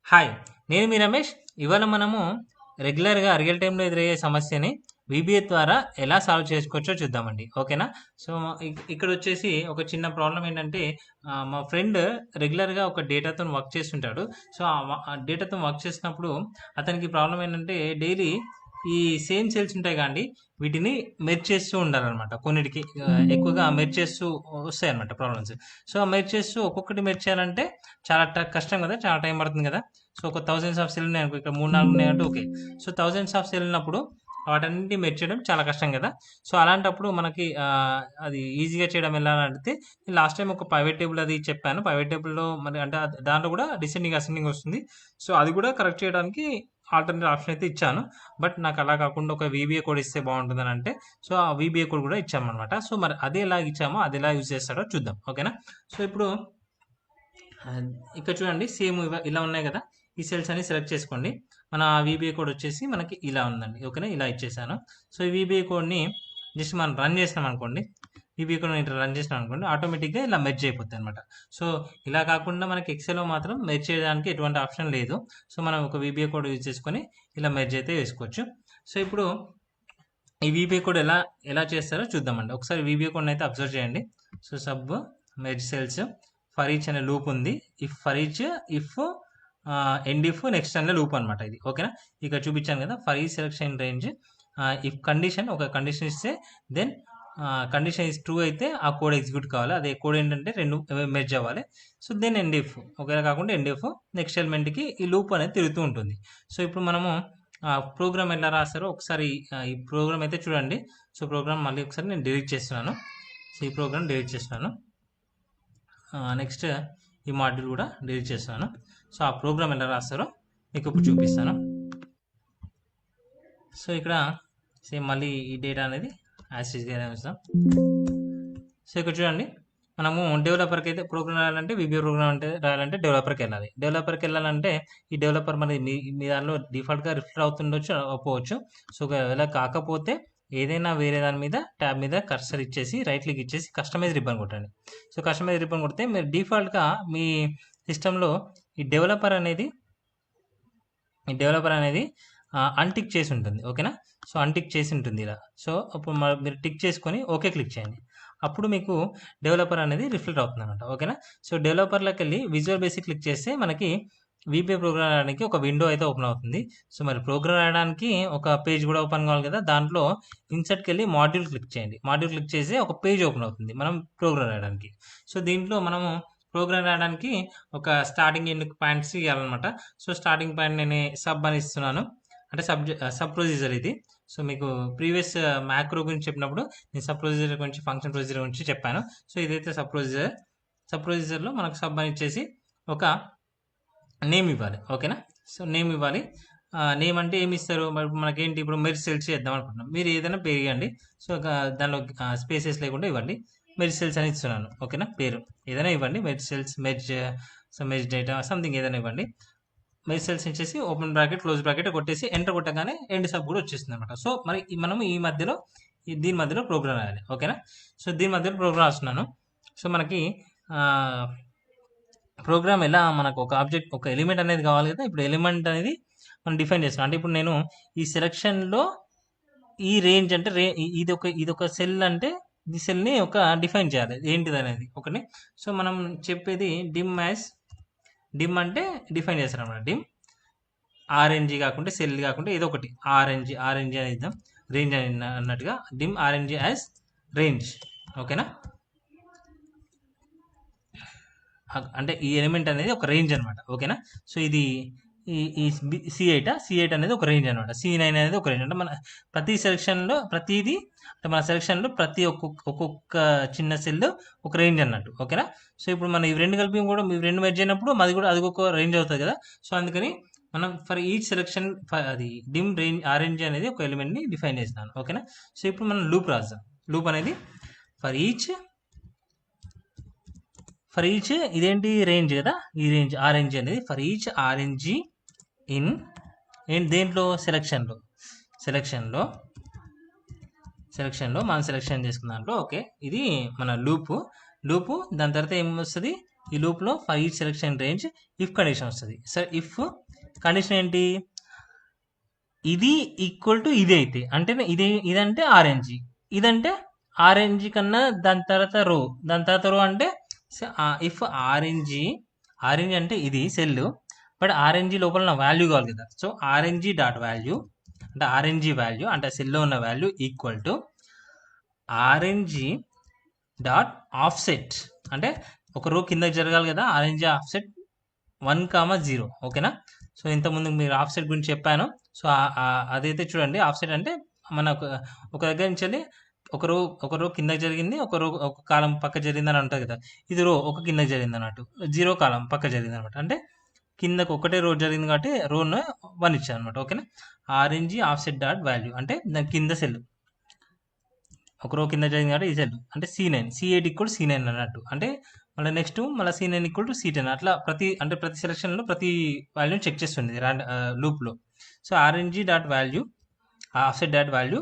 Hi! నేను మీ రమేష్. ఇవాళ మనము రెగ్యులర్‌గా రియల్ టైమ్‌లో ఎదురయ్యే సమస్యని వీబీఏ ద్వారా ఎలా సాల్వ్ చేసుకోవచ్చో చూద్దామండి. ఓకేనా? సో, ఇక్కడొచ్చేసి ఒక చిన్న ప్రాబ్లమ్ ఏంటంటే మా ఫ్రెండ్ రెగ్యులర్‌గా ఒక డేటాతోని వర్క్ చేస్తుంటాడు. సో, ఆ డేటాతోని వర్క్ చేసినప్పుడు అతనికి ప్రాబ్లమ్ ఏంటంటే డైలీ ఈ సేమ్ సెల్స్ ఉంటాయి కదండీ! వీటిని మెర్జ్ చేస్తూ ఉండాలనమాట. కొన్నిటికి ఎక్కువగా మెర్జ్ చేస్తూ వస్తాయన్నమాట ప్రాబ్లమ్స్. సో, మెర్జ్ చేస్తూ ఒక్కొక్కటి మెర్జ్ చేయాలంటే చాలా కష్టం కదా! చాలా టైం పడుతుంది కదా! సో ఒక థౌసండ్స్ ఆఫ్ సెల్ ఉన్నాయనుకో, ఇక్కడ 3, 4 ఉన్నాయంటే okay. So thousands of cell ఉన్నప్పుడు వాటన్నిటిని మెర్జ్ చేయడం చాలా కష్టం కదా! సో అలాంటప్పుడు మనకి అది ఈజీగా చేయడం ఎలా అని అడిగితే, లాస్ట్ టైం ఒక పైవట్ టేబుల్ అది చెప్పాను. పైవట్ టేబుల్‌లో మరి అంటే దాంట్లో కూడా డిసెండింగ్, అసెండింగ్ వస్తుంది. సో అది కూడా కరెక్ట్ చేయడానికి ఆల్టర్నేట్ ఆప్షన్ అయితే ఇచ్చాను. బట్ నాకు అలా కాకుండా ఒక వీబీఏ కోడ్ ఇస్తే బాగుంటుందని అంటే, సో ఆ వీబీఏ కోడ్ కూడా ఇచ్చామన్నమాట. సో మరి అది ఎలా ఇచ్చామో అది ఎలా యూజ్ చేస్తాడో చూద్దాం. ఓకేనా? సో ఇప్పుడు ఆ, ఇక్కడ చూడండి, సేమ్ ఇలా ఉన్నాయి కదా. ఈ సెల్స్ అన్ని సెలెక్ట్ చేసుకోండి. మన వీబీఏ కోడ్ వచ్చేసి మనకి ఇలా ఉందండి. ఓకేనా? ఇలా ఇచ్చేసాను. సో ఈ వీబీఏ కోడ్ని జస్ట్ మనం రన్ చేసినాం అనుకోండి. వీబీఏ కోడ్ ఇట్లా రన్ చేసినాం అనుకోండి, ఆటోమేటిక్గా ఇలా మెర్జ్ అయిపోతుంది అనమాట. సో ఇలా కాకుండా మనకి ఎక్సెల్లో మాత్రం మెర్జ్ చేయడానికి ఎటువంటి ఆప్షన్ లేదు. సో మనం ఒక వీబీఏ కోడ్ యూజ్ చేసుకొని ఇలా మెర్జ్ అయితే వేసుకోవచ్చు. సో ఇప్పుడు ఈ వీబీఏ కోడ్ ఎలా ఎలా చేస్తారో చూద్దామండి. ఒకసారి వీబీఏ కోడ్ అయితే అబ్జర్వ్ చేయండి. So sub merge cells for each అనే లూప్ ఉంది. If for each, if end if next అనే లూప్ అనమాట ఇది. ఓకేనా? ఇక్కడ చూపించాను కదా, ఫర్ ఈ సెలెక్షన్ రేంజ్ ఇఫ్ కండిషన్, ఒక కండిషన్ ఇస్తే దెన్ కండిషన్ ఇస్ ట్రూ అయితే ఆ కోడ్ ఎగ్జిక్యూట్ కావాలి. అదే కోడ్ ఏంటంటే రెండు మెర్జ్ అవ్వాలి. సో దెన్ ఎండ్ ఇఫ్, ఒకవేళ కాకుండా ఎండ్ ఇఫ్ నెక్స్ట్ ఎలిమెంట్కి ఈ లూప్ అనేది తిరుగుతూ ఉంటుంది. సో ఇప్పుడు మనము ప్రోగ్రామ్ ఎలా రాస్తారో ఒకసారి ఈ ప్రోగ్రామ్ అయితే చూడండి. సో ప్రోగ్రామ్ మళ్ళీ ఒకసారి నేను డిలీట్ చేస్తున్నాను. సో ఈ ప్రోగ్రామ్ డిలీట్ చేస్తున్నాను. నెక్స్ట్ ఈ మాడ్యూల్ కూడా డిలీట్ చేస్తున్నాను. సో ఆ ప్రోగ్రామ్ ఎలా రాస్తారో మీకు ఇప్పుడు చూపిస్తాను. సో ఇక్కడ సేమ్ మళ్ళీ ఈ డేటా అనేది యాసిడ్గా ఉంచుతాం. సో ఇక్కడ చూడండి, మనము డెవలపర్కి అయితే ప్రోగ్రామ్ రాయాలంటే, వీబీఏ ప్రోగ్రామ్ అంటే రాయాలంటే డెవలపర్కి వెళ్ళాలి. డెవలపర్కి వెళ్ళాలంటే ఈ డెవలపర్ మరి మీ దానిలో డిఫాల్ట్గా రిఫర్ అవుతుండొచ్చు, అవ్వకపోవచ్చు. సో ఒకవేళ కాకపోతే ఏదైనా వేరే దాని మీద ట్యాబ్ మీద కర్సర్ ఇచ్చేసి రైట్ క్లిక్ ఇచ్చేసి కస్టమైజ్ రిబ్బన్ కొట్టండి. సో కస్టమైజ్ రిబ్బన్ కొడితే మీరు డిఫాల్ట్గా మీ సిస్టంలో ఈ డెవలపర్ అనేది అన్టిక్ చేసి ఉంటుంది. ఓకేనా? సో అన్టిక్ చేసి ఉంటుంది ఇలా. సో అప్పుడు మీరు టిక్ చేసుకొని ఓకే క్లిక్ చేయండి. అప్పుడు మీకు డెవలపర్ అనేది రిఫ్లెక్ట్ అవుతుంది అనమాట. ఓకేనా? సో డెవలపర్లోకి వెళ్ళి విజువల్ బేసిక్ క్లిక్ చేస్తే మనకి వీబీఏ ప్రోగ్రామ్ రాయడానికి ఒక విండో అయితే ఓపెన్ అవుతుంది. సో మరి ప్రోగ్రామ్ రాయడానికి ఒక పేజ్ కూడా ఓపెన్ కావాలి కదా. దాంట్లో ఇన్సర్ట్కి వెళ్ళి మాడ్యూల్ క్లిక్ చేయండి. మాడ్యూల్ క్లిక్ చేసి ఒక పేజ్ ఓపెన్ అవుతుంది మనం ప్రోగ్రామ్ రాయడానికి. సో దీంట్లో మనము ప్రోగ్రామ్ రాయడానికి ఒక స్టార్టింగ్ ఎండ్ పాయింట్స్ ఇవ్వాలన్నమాట. సో స్టార్టింగ్ పాయింట్ నేను సబ్ అని ఇస్తున్నాను. అంటే సబ్ ప్రొసీజర్ ఇది. సో మీకు ప్రీవియస్ మ్యాక్రో గురించి చెప్పినప్పుడు నేను సబ్ ప్రొసీజర్ గురించి, ఫంక్షన్ ప్రొసీజర్ గురించి చెప్పాను. సో ఇదైతే సబ్ ప్రొసీజర్. సబ్ ప్రొసీజర్లో మనకు సబ్ అని ఇచ్చేసి ఒక నేమ్ ఇవ్వాలి. ఓకేనా? సో నేమ్ ఇవ్వాలి. నేమ్ అంటే ఏమి ఇస్తారు? మరి మనకేంటి, ఇప్పుడు మెర్జ్ సెల్స్ చేద్దాం అనుకుంటున్నాం. మీరు ఏదైనా పేరు ఇవ్వండి. సో దానిలో స్పేసెస్ లేకుండా ఇవ్వండి. మెర్జ్ సెల్స్ అని ఇస్తున్నాను. ఓకేనా? పేరు ఏదైనా ఇవ్వండి. Merge cells, merge data, something ఏదైనా ఇవ్వండి. మెర్జ్ సెల్స్ ఇచ్చేసి ఓపెన్ బ్రాకెట్, క్లోజ్ బ్రాకెట్ కొట్టేసి ఎంటర్ కొట్టగానే ఎండ్ సబ్ కూడా వచ్చేస్తుంది అనమాట. సో మరి మనం ఈ మధ్యలో దీని మధ్యలో ప్రోగ్రామ్ రాయాలి. ఓకేనా? సో దీని మధ్యలో ప్రోగ్రామ్ రాస్తున్నాను. సో మనకి ప్రోగ్రామ్ ఎలా, మనకు ఒక ఆబ్జెక్ట్, ఒక ఎలిమెంట్ అనేది కావాలి కదా. ఇప్పుడు ఎలిమెంట్ అనేది మనం డిఫైన్ చేస్తాం. అంటే ఇప్పుడు నేను ఈ సెలక్షన్లో ఈ రేంజ్ అంటే ఇది ఒక సెల్ అంటే ఈ సెల్ని ఒక డిఫైన్ చేయాలి ఏంటిది అనేది ఒకటి. సో మనం చెప్పేది డిమ్ అంటే డిఫైన్ చేస్తాం అన్నమాట. డిమ్ ఆర్ఎన్జి కాకుండా సెల్ కాకుండా ఏదో ఒకటి ఆర్ఎన్జి అని ఇద్దాం. రేంజ్ అని అన్నట్టుగా డిమ్ ఆర్ఎన్జి యాజ్ రేంజ్. ఓకేనా? అంటే ఈ ఎలిమెంట్ అనేది ఒక రేంజ్ అనమాట. ఓకేనా? సో ఇది ఈ C8 అనేది ఒక రేంజ్ అనమాట. C9 అనేది ఒక రేంజ్. అంటే మన ప్రతి సెలక్షన్లో ప్రతిదీ, అంటే మన సెలక్షన్లో ప్రతి ఒక్కొక్క చిన్న సెల్ ఒక రేంజ్ అన్నట్టు. ఓకేనా? సో ఇప్పుడు మనం ఇవి రెండు కలిపి కూడా ఇవి రెండు మెర్జ్ అయినప్పుడు అది ఒక రేంజ్ అవుతుంది కదా. సో అందుకని మనం ఫర్ ఈచ్ సెలక్షన్ అది డిమ్ రేంజ్ ఆర్ఎన్జీ అనేది ఒక ఎలిమెంట్ని డిఫైన్ చేసినాను. ఓకేనా? సో ఇప్పుడు మనం లూప్ రాద్దాం. లూప్ అనేది ఫర్ ఈచ్ ఇదేంటి రేంజ్ కదా. ఈ రేంజ్ ఆర్ఎన్జీ అనేది ఫర్ ఈచ్ ఆర్ఎన్జీ ఇన్ దేంట్లో సెలక్షన్లో మనం సెలక్షన్ చేసుకున్న దాంట్లో. ఓకే, ఇది మన లూపు. దాని తర్వాత ఏం వస్తుంది, ఈ లూప్లో for each selection range if condition వస్తుంది. సరే ఇఫ్ కండిషన్ ఏంటి, ఇది ఈక్వల్ టు ఇది అయితే అంటే ఇదంటే ఆర్ఎన్జి, ఇదంటే ఆర్ఎన్జి కన్నా దాని తర్వాత రో అంటే ఇఫ్ ఆర్ఎన్జి అంటే ఇది సెల్, బట్ ఆర్ఎన్జి లోపల నా వాల్యూ కావాలి కదా. సో ఆర్ఎన్జి డాట్ వాల్యూ అంటే ఆర్ఎన్జి వాల్యూ అంటే సెల్లో ఉన్న value equal to RNG dot offset అంటే ఒక రో కిందకి జరగాలి కదా, ఆర్ఎన్జి ఆఫ్సెట్ 1,0. ఓకేనా. సో ఇంతకుముందు మీరు ఆఫ్సెట్ గురించి చెప్పాను. సో అదైతే చూడండి, ఆఫ్సెట్ అంటే మన ఒక దగ్గర నుంచి వెళ్ళి ఒక రో కిందకి జరిగింది, ఒక కాలం పక్క జరిగింది అని అంటుంది కదా. ఇది రో ఒక కిందకి జరిగింది అన్నట్టు, 0 కాలం పక్క జరిగింది అనమాట. అంటే కిందకు ఒకటే రో జరిగింది కాబట్టి రోను 1 ఇచ్చాను అనమాట. ఓకేనా. ఆర్ఎన్జి ఆఫ్సెట్ డాట్ వాల్యూ అంటే దాని కింద సెల్, ఒక రో కింద జరిగింది కాబట్టి ఈ సెల్ అంటే C8 ఈక్వల్ C9 అన్నట్టు. అంటే మళ్ళీ నెక్స్ట్ మళ్ళీ C9 ఈక్వల్ టు C10 అట్లా ప్రతి సెలక్షన్లో ప్రతి వాల్యూని చెక్ చేస్తుంది లూప్లో. So RNG dot value offset dot value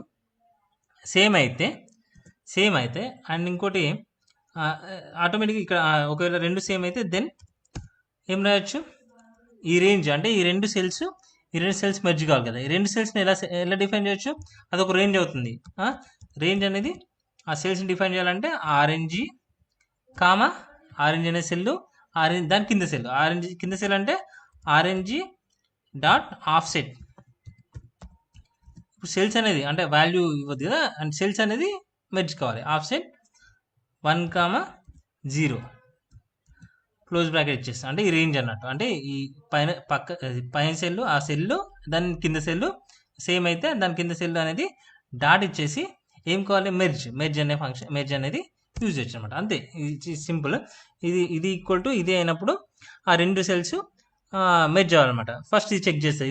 same అయితే అండ్ ఇంకోటి ఆటోమేటిక్గా ఇక్కడ ఒకవేళ రెండు సేమ్ అయితే దెన్ ఏం రాయొచ్చు, ఈ రేంజ్ అంటే ఈ రెండు సెల్స్ మెర్జ్ కావాలి కదా. ఈ రెండు సెల్స్ని ఎలా డిఫైన్ చేయొచ్చు, అదొక రేంజ్ అవుతుంది. రేంజ్ అనేది ఆ సెల్స్ని డిఫైన్ చేయాలంటే ఆర్ఎన్జి అనే సెల్, దాని కింద సెల్, ఆర్ఎన్జి కింద సెల్ అంటే ఆర్ఎన్జి డాట్ ఆఫ్సెట్. ఇప్పుడు సెల్స్ అనేది అంటే వాల్యూ ఇవ్వద్దు కదా, అండ్ సెల్స్ అనేది మెర్జ్ కావాలి. ఆఫ్సెట్ 1,0 క్లోజ్ బ్రాకెట్ ఇచ్చేస్తాం అంటే ఈ రేంజ్ అన్నట్టు. అంటే ఈ పైన సెల్ ఆ సెల్ దాని కింద సెల్ సేమ్ అయితే దాని కింద సెల్ అనేది డాట్ ఇచ్చేసి ఏం కావాలి, మెర్జ్ అనే ఫంక్షన్, మెర్జ్ అనేది యూజ్ చేయొచ్చు అనమాట. అంతే, ఇది సింపుల్. ఇది ఈక్వల్ టు ఇది అయినప్పుడు ఆ రెండు సెల్స్ మెర్జ్ అవ్వాలన్నమాట. ఫస్ట్ ఇది చెక్ చేస్తుంది,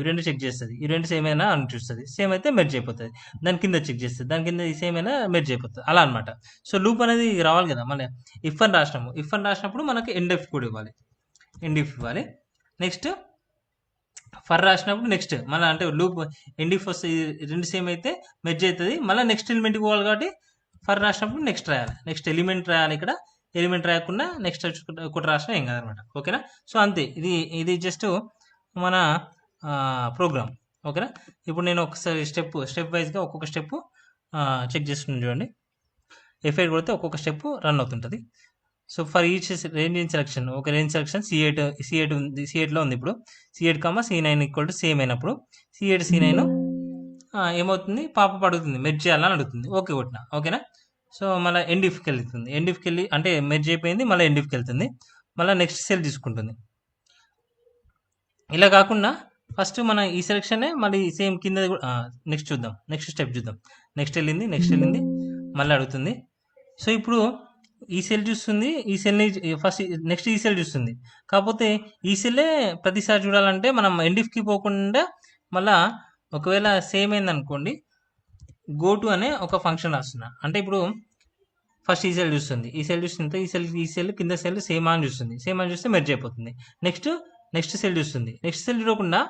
ఈ రెండు సేమ్ అయినా అని చూస్తుంది. సేమ్ అయితే మెర్జ్ అయిపోతుంది. దాని కింద చెక్ చేస్తుంది, దాని కింద సేమ్ అయినా మెర్జ్ అయిపోతుంది, అలా అనమాట. సో లూప్ అనేది రావాలి కదా. మన ఇఫ్ అని రాసినప్పుడు మనకి ఎండ్ ఇఫ్ కూడా ఇవ్వాలి, నెక్స్ట్ ఫర్ రాసినప్పుడు నెక్స్ట్ మళ్ళీ అంటే లూప్ ఎండ్ ఇఫ్ వస్తే రెండు సేమ్ అయితే మెర్జ్ అవుతుంది, మళ్ళీ నెక్స్ట్ ఎలిమెంట్కి పోవాలి కాబట్టి ఫర్ రాసినప్పుడు నెక్స్ట్ రాయాలి, నెక్స్ట్ ఎలిమెంట్ రాయాలి. ఇక్కడ ఎలిమెంట్ రాయకుండా నెక్స్ట్ ఒకటి రాసినా ఏం కాదనమాట. ఓకేనా. సో అంతే, ఇది జస్ట్ మన ప్రోగ్రామ్. ఓకేనా. ఇప్పుడు నేను ఒకసారి స్టెప్ వైజ్గా ఒక్కొక్క స్టెప్ చెక్ చేస్తున్నాను చూడండి. F8 కొడితే ఒక్కొక్క స్టెప్ రన్ అవుతుంటుంది. So for each range in selection, ఒక రేంజ్ సెలక్షన్ C8 ఉంది, C8లో ఉంది. ఇప్పుడు C8, C9 equal to same అయినప్పుడు C8 C9 ఏమవుతుంది, పాప అడుగుతుంది మెర్జ్ చేయాలని అడుగుతుంది. ఓకే కొట్టిన. ఓకేనా. సో మళ్ళీ ఎండ్ ఇఫ్కి వెళ్ళి అంటే మెర్జ్ అయిపోయింది, మళ్ళీ ఎండ్ ఇఫ్కి వెళ్తుంది, మళ్ళీ నెక్స్ట్ సెల్ తీసుకుంటుంది. ఇలా కాకుండా ఫస్ట్ మన ఈ సెలక్షనే మళ్ళీ సేమ్ కింద నెక్స్ట్ స్టెప్ చూద్దాం. నెక్స్ట్ వెళ్ళింది, మళ్ళీ అడుగుతుంది. సో ఇప్పుడు ఈ సెల్ చూస్తుంది, ఈ సెల్ని ఫస్ట్ నెక్స్ట్ ఈ సెల్ చూస్తుంది. కాకపోతే ఈ సెల్లే ప్రతిసారి చూడాలంటే మనం ఎండ్ ఇఫ్కి పోకుండా మళ్ళీ ఒకవేళ సేమ్ అయింది అనుకోండి, గో టు అనే ఒక ఫంక్షన్ రాస్తున్నా. అంటే ఇప్పుడు ఫస్ట్ ఈ సెల్ చూస్తుంది, ఈ సెల్ కింద సెల్ సేమ్ అని చూస్తే మెర్జ్ అయిపోతుంది. నెక్స్ట్ సెల్ చూస్తుంది, నెక్స్ట్ సెల్ చూడకుండా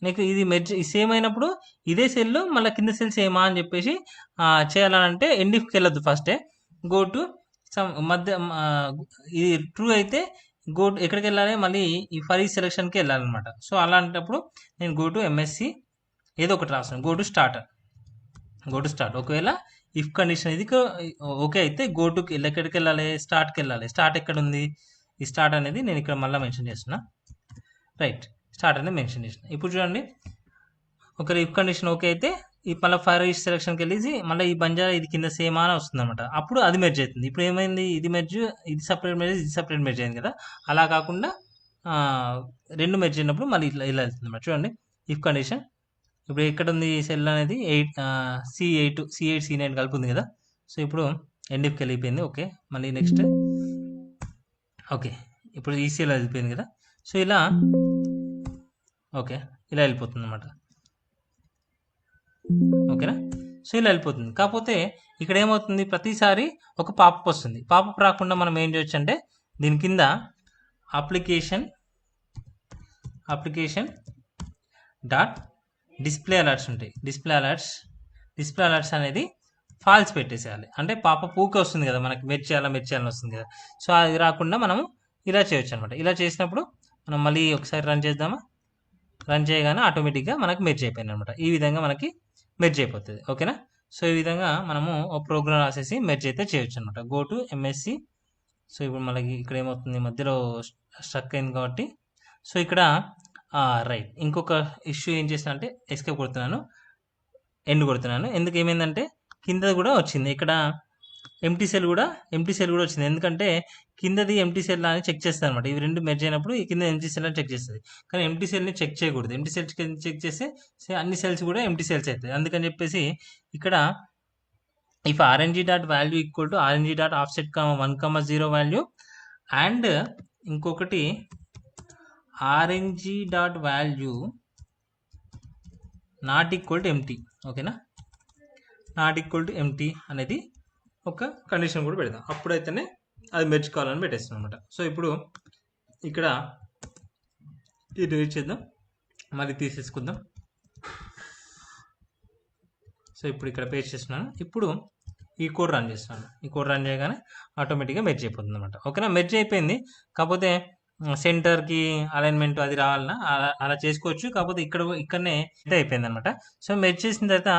నీకు ఇది మెర్జ్ సేమ్ అయినప్పుడు ఇదే సెల్ మళ్ళీ కింద సెల్ సేమా అని చెప్పేసి చేయాలంటే ఎండ్ ఇఫ్కి వెళ్ళొద్దు, ఫస్టే గో టు మధ్య ఇది ట్రూ అయితే గో టు ఎక్కడికి వెళ్ళాలి, మళ్ళీ ఈ ఫర్ ఈ సెలక్షన్కి వెళ్ళాలన్నమాట. సో అలాంటప్పుడు నేను గో టు MSC ఏదో ఒకటి రాస్తాను, గో టు స్టార్ట్. ఒకవేళ ఇఫ్ కండిషన్ ఇది ఓకే అయితే గో టు ఎక్కడికి వెళ్ళాలి, స్టార్ట్కి వెళ్ళాలి. స్టార్ట్ ఎక్కడ ఉంది, ఈ స్టార్ట్ అనేది నేను ఇక్కడ మళ్ళీ మెన్షన్ చేస్తున్నా. రైట్, స్టార్ట్ అనేది మెన్షన్ చేసిన. ఇప్పుడు చూడండి, ఒకవేళ ఇఫ్ కండిషన్ ఓకే అయితే ఈ మళ్ళీ ఫర్ ఈచ్ సెలక్షన్కి వెళ్ళేసి మళ్ళీ ఈ బంజారా ఇది కింద సేమ్ అని వస్తుంది అనమాట. అప్పుడు అది మెర్జ్ అవుతుంది. ఇప్పుడు ఏమైంది, ఇది సపరేట్ మెర్జ్ అయింది కదా. అలా కాకుండా రెండు మెర్జ్ అయినప్పుడు మళ్ళీ ఇలా వెళ్తుంది అనమాట. చూడండి ఇఫ్ కండిషన్ ఇప్పుడు ఎక్కడ ఉంది, సెల్ అనేది C8 C9 కలిపి ఉంది కదా. సో ఇప్పుడు ఎండ్ ఇఫ్కి వెళ్ళిపోయింది. ఓకే, మళ్ళీ నెక్స్ట్ ఓకే, ఇప్పుడు ఈ సెల్ వెళ్ళిపోయింది కదా. సో ఇలా ఓకే, ఇలా వెళ్ళిపోతుంది అనమాట. ఓకేనా. సో ఇలా వెళ్ళిపోతుంది. కాకపోతే ఇక్కడ ఏమవుతుంది, ప్రతిసారి ఒక పాపప్ వస్తుంది. పాపప్ రాకుండా మనం ఏం చేయొచ్చు అంటే దీని కింద అప్లికేషన్ డాట్ డిస్ప్లే అలర్ట్స్ ఉంటాయి. డిస్ప్లే అలర్ట్స్ అనేది ఫాల్స్ పెట్టేసేయాలి. అంటే పాపప్ ఊకే వస్తుంది కదా మనకి, మెర్జ్ చేయాలని వస్తుంది కదా. సో అది రాకుండా మనము ఇలా చేయొచ్చు అనమాట. ఇలా చేసినప్పుడు మనం మళ్ళీ ఒకసారి రన్ చేద్దామా? రన్ చేయగానే ఆటోమేటిక్గా మనకు మెర్జ్ అయిపోయింది అనమాట. ఈ విధంగా మనకి మెర్జ్ అయిపోతుంది. ఓకేనా? సో ఈ విధంగా మనము ఒక ప్రోగ్రామ్ రాసేసి మెర్జ్ అయితే చేయొచ్చు అనమాట. Go to MSc. సో ఇప్పుడు మనకి ఇక్కడ ఏమవుతుంది, మధ్యలో స్ట్రక్ అయింది కాబట్టి సో ఇక్కడ రైట్ ఇంకొక ఇష్యూ ఏం చేసిన అంటే ఎస్కేప్ కొడుతున్నాను, ఎండ్ కొడుతున్నాను. ఎందుకు ఏమైందంటే కింద కూడా వచ్చింది, ఇక్కడ ఎంటీ సెల్ కూడా వచ్చింది. ఎందుకంటే కిందది ఎంటీ సెల్ అని చెక్ చేస్తుంది అనమాట. ఇవి రెండు మెర్జ్ అయినప్పుడు ఈ కింద ఎంటీ సెల్ అని చెక్ చేస్తుంది. కానీ ఎంటీ సెల్ని చెక్ చేయకూడదు. ఎంటీ సెల్ చెక్ చేస్తే అన్ని సెల్స్ కూడా ఎంటీ సెల్స్ అవుతాయి. అందుకని చెప్పేసి ఇక్కడ if RNG dot value equal to RNG dot offset 1,0 value and ఇంకొకటి RNG dot value not equal to empty. ఓకేనా? నాట్ ఈక్వల్ టు ఎంటీ అనేది ఒక కండిషన్ కూడా పెడదాం. అప్పుడైతేనే అది మెర్జ్ కావాలని పెట్టేస్తాం అనమాట. సో ఇప్పుడు ఇక్కడ ఇది రీచ్ చేద్దాం, మళ్ళీ తీసేసుకుందాం. సో ఇప్పుడు ఇక్కడ పేస్ట్ చేస్తున్నాను. ఇప్పుడు ఈ కోడ్ రన్ చేస్తున్నాను. ఈ కోడ్ రన్ చేయగానే ఆటోమేటిక్గా మెర్జ్ అయిపోతుంది అనమాట. ఓకేనా? మెర్జ్ అయిపోయింది. కాకపోతే సెంటర్కి అలైన్మెంట్ అది రావాలన్నా అలా చేసుకోవచ్చు. కాకపోతే ఇక్కడనే అయిపోయింది అనమాట. సో మెర్జ్ చేసిన తర్వాత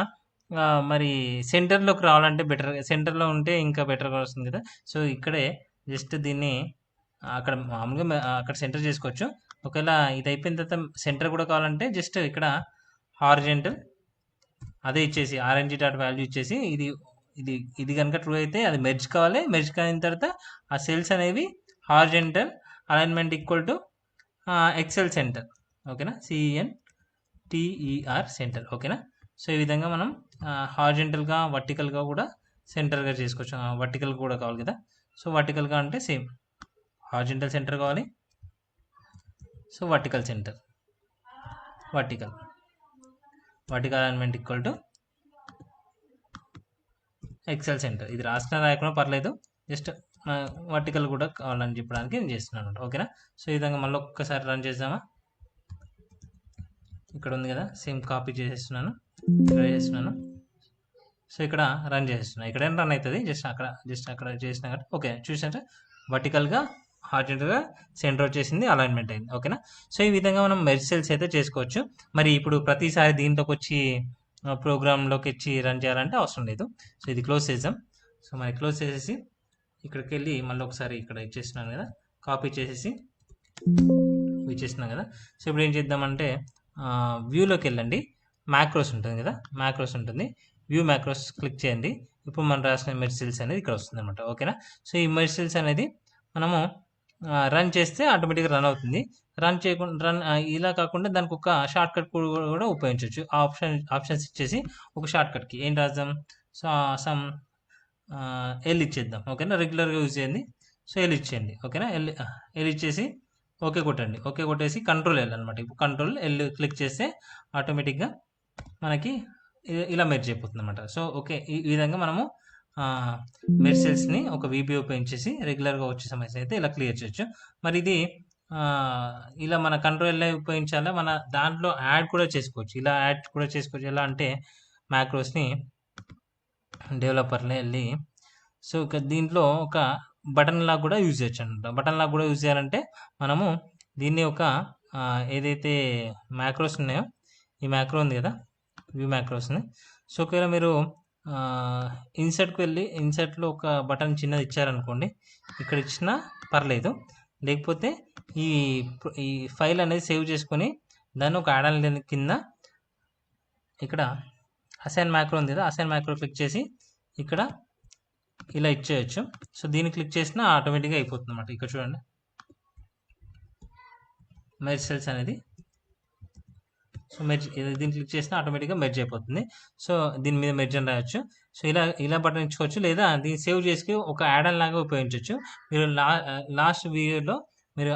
మరి సెంటర్లోకి రావాలంటే బెటర్, సెంటర్లో ఉంటే ఇంకా బెటర్గా వస్తుంది కదా. సో ఇక్కడే జస్ట్ దీన్ని అక్కడ మామూలుగా అక్కడ సెంటర్ చేసుకోవచ్చు. ఒకవేళ ఇది అయిపోయిన తర్వాత సెంటర్ కూడా కావాలంటే జస్ట్ ఇక్కడ హారిజెంటల్ అదే ఇచ్చేసి ఆర్ఎన్జీ డాట్ వాల్యూ ఇచ్చేసి ఇది కనుక ట్రూ అయితే అది మెర్జ్ కావాలి. మెర్జ్ కాయిన తర్వాత ఆ సెల్స్ అనేవి horizontal alignment equal to Excel center. ఓకేనా? CENTER center. ఓకేనా? సో ఈ విధంగా మనం హారిజెంటల్గా వర్టికల్గా కూడా సెంటర్గా చేసుకోవచ్చు. వర్టికల్ కూడా కావాలి కదా. సో వర్టికల్గా అంటే సేమ్ హారిజెంటల్ సెంటర్ కావాలి. So vertical center, vertical alignment equal to Excel center. ఇది రాయకుండా పర్లేదు, జస్ట్ వర్టికల్ కూడా కావాలని చెప్పడానికి నేను చేస్తున్నాను. ఓకేనా? సో ఈ విధంగా మళ్ళీ ఒక్కసారి రన్ చేద్దామా? ఇక్కడ ఉంది కదా, సేమ్ కాపీ చేసేస్తున్నాను, ఇక్కడ చేస్తున్నాను. సో ఇక్కడ రన్ చేసేస్తున్నాను. ఇక్కడేం రన్ అవుతుంది, జస్ట్ అక్కడ చేసిన కాబట్టి ఓకే. చూసినట్టు వర్టికల్గా హారిజెంటల్గా సెంటర్ వచ్చేసింది, అలైన్మెంట్ అయింది. ఓకేనా? సో ఈ విధంగా మనం మెర్జ్ సెల్స్ అయితే చేసుకోవచ్చు. మరి ఇప్పుడు ప్రతిసారి దీంట్లోకి వచ్చి ప్రోగ్రాంలోకి వచ్చి రన్ చేయాలంటే అవసరం లేదు. సో ఇది క్లోజ్ చేద్దాం. సో మరి క్లోజ్ చేసేసి ఇక్కడికి వెళ్ళి మళ్ళీ ఒకసారి ఇక్కడ ఇచ్చేస్తున్నాను కదా, కాపీ చేసేసి ఇచ్చేస్తున్నాను కదా. సో ఇప్పుడు ఏం చేద్దామంటే వ్యూలోకి వెళ్ళండి, మ్యాక్రోస్ ఉంటుంది కదా, మ్యాక్రోస్ ఉంటుంది, వ్యూ మ్యాక్రోస్ క్లిక్ చేయండి. ఇప్పుడు మనం రాసిన మెర్జ్ సెల్స్ అనేది ఇక్కడ వస్తుంది అనమాట. ఓకేనా? సో ఈ మెర్జ్ సెల్స్ అనేది మనము రన్ చేస్తే ఆటోమేటిక్గా రన్ అవుతుంది. ఇలా కాకుండా దానికి ఒక షార్ట్ కట్ కూడా ఉపయోగించవచ్చు. ఆ ఆప్షన్స్ ఇచ్చేసి ఒక షార్ట్ కట్కి ఏం రాద్దాం, సో సమ్ ఎల్ ఇచ్చేద్దాం. ఓకేనా? రెగ్యులర్గా యూజ్ చేయండి. సో ఎల్ ఇచ్చేయండి. ఓకేనా? ఎల్ ఇచ్చేసి ఓకే కొట్టండి. ఓకే కొట్టేసి కంట్రోల్ ఎల్ అనమాట. ఇప్పుడు కంట్రోల్ ఎల్ క్లిక్ చేస్తే ఆటోమేటిక్గా మనకి ఇలా మెర్జ్ అయిపోతుంది అనమాట. సో ఓకే, ఈ విధంగా మనము మెర్జ్ సెల్స్ని ఒక VB ఉపయోగించేసి రెగ్యులర్గా వచ్చే సమస్య అయితే ఇలా క్లియర్ చేయొచ్చు. మరి ఇది ఇలా మన కంట్రోల్ ఎలా ఉపయోగించాలా, మన దాంట్లో యాడ్ కూడా చేసుకోవచ్చు. ఇలా యాడ్ కూడా చేసుకోవచ్చు. ఎలా అంటే మ్యాక్రోస్ని డెవలపర్లో వెళ్ళి సో దీంట్లో ఒక బటన్ లాగా కూడా యూజ్ చేయొచ్చు అనమాట. బటన్ లాగా కూడా యూజ్ చేయాలంటే మనము దీన్ని ఒక ఏదైతే మ్యాక్రోస్ ఉన్నాయో, ఈ మ్యాక్రో ఉంది కదా, వ్యూ మ్యాక్రోస్ని. సో ఒకవేళ మీరు ఇన్సర్ట్కి వెళ్ళి ఇన్సర్ట్లో ఒక బటన్ చిన్నది ఇచ్చారనుకోండి, ఇక్కడ ఇచ్చినా పర్లేదు. లేకపోతే ఈ ఫైల్ అనేది సేవ్ చేసుకొని దాన్ని ఒక యాడ్ కింద ఇక్కడ అసైన్ మ్యాక్రో ఉంది కదా, అసైన్ మ్యాక్రో క్లిక్ చేసి ఇక్కడ ఇలా ఇచ్చేయచ్చు. సో దీన్ని క్లిక్ చేసినా ఆటోమేటిక్గా అయిపోతుంది అనమాట. ఇక్కడ చూడండి, మెర్జ్ సెల్స్ అనేది సో దీన్ని క్లిక్ చేసినా ఆటోమేటిక్గా మెర్జ్ అయిపోతుంది. సో దీని మీద మెర్జ్ అని రాయొచ్చు. సో ఇలా బటన్ ఇచ్చుకోవచ్చు, లేదా దీన్ని సేవ్ చేసి ఒక యాడ్ లాగా ఉపయోగించవచ్చు. మీరు లాస్ట్ వీడియోలో మీరు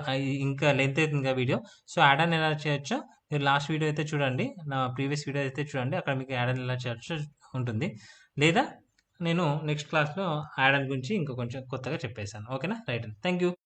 ఇంకా లెంత్ అవుతుంది కదా వీడియో, సో యాడ్ ఆన్ ఎలా చేయొచ్చో మీరు లాస్ట్ వీడియో అయితే చూడండి, నా ప్రీవియస్ వీడియో అయితే చూడండి, అక్కడ మీకు యాడ్ ఆన్ ఎలా చేయొచ్చో ఉంటుంది. లేదా నేను నెక్స్ట్ క్లాస్లో యాడ్ ఆన్ గురించి ఇంకా కొంచెం కొత్తగా చెప్పేశాను. ఓకేనా? Right, thank you.